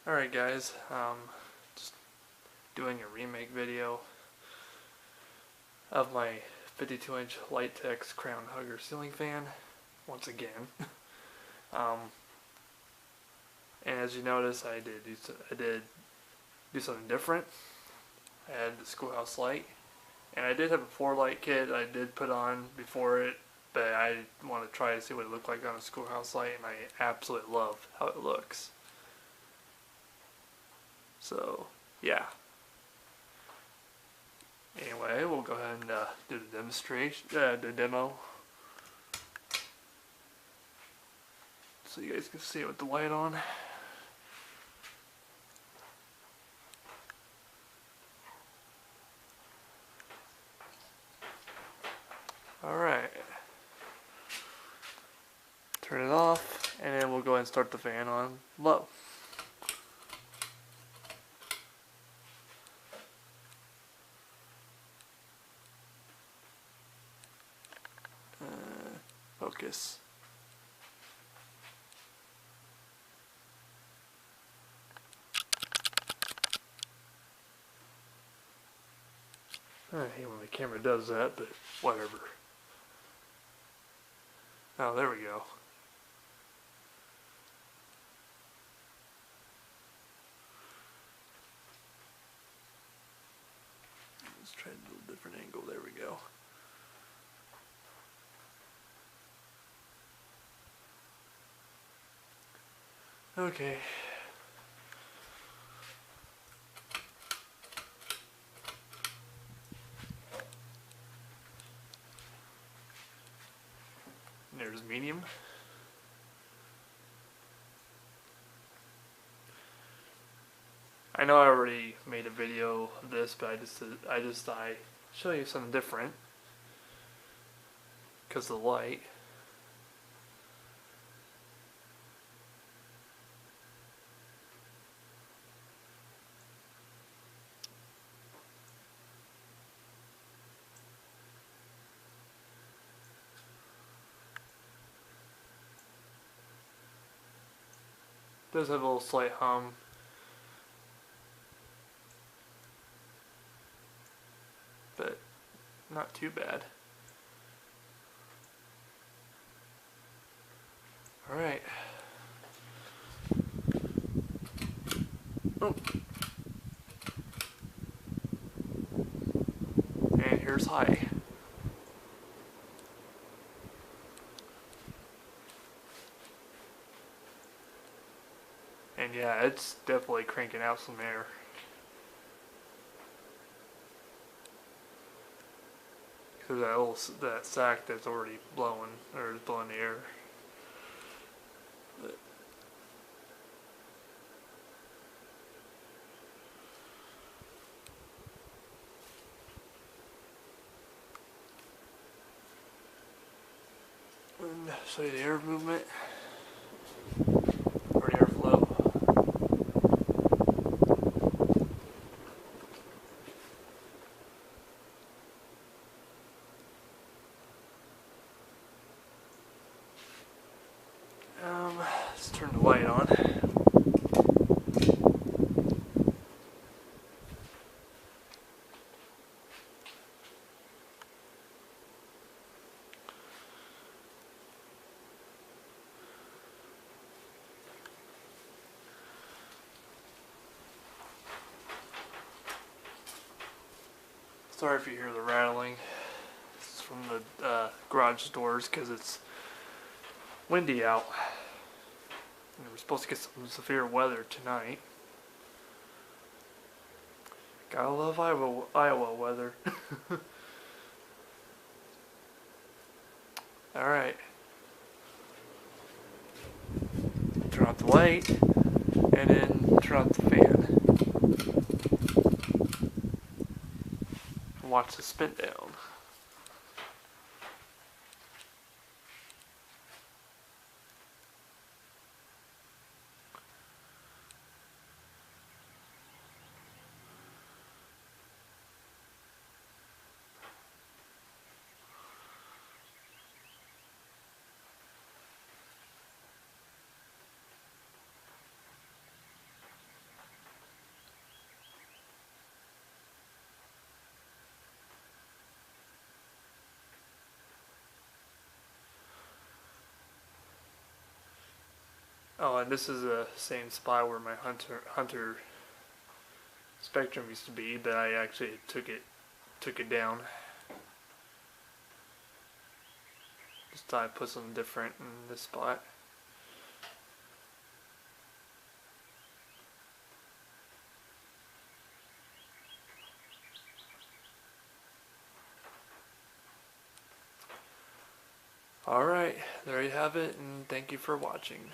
Alright guys, just doing a remake video of my 52-inch Litex Crown Hugger ceiling fan, once again. And as you notice, I did do something different. I had the schoolhouse light, and I did have a 4-light kit I did put on before it, but I want to try to see what it looked like on a schoolhouse light, and I absolutely love how it looks. So, yeah. Anyway, we'll go ahead and do the demonstration, the demo, so you guys can see it with the light on. Alright. Turn it off, and then we'll go ahead and start the fan on low. Focus. I hate when the camera does that, but whatever. Oh, there we go. Let's try a little different angle. There we go. Okay. There's medium. I know I already made a video of this, but I show you something different because of the light. Does have a little slight hum. But not too bad. Alright. Oh. And here's high. And yeah, it's definitely cranking out some air. Because that sack that's already blowing, or is blowing the air. But and show you the air movement or the airflow. Let's turn the light on. Sorry if you hear the rattling. This is from the garage doors because it's windy out. And we're supposed to get some severe weather tonight. Gotta love Iowa weather. Alright. Turn off the light, and then turn off the fan. And watch the spin down. Oh, and this is the same spot where my hunter spectrum used to be, but I actually took it down. Just thought I'd put something different in this spot. Alright, there you have it, and thank you for watching.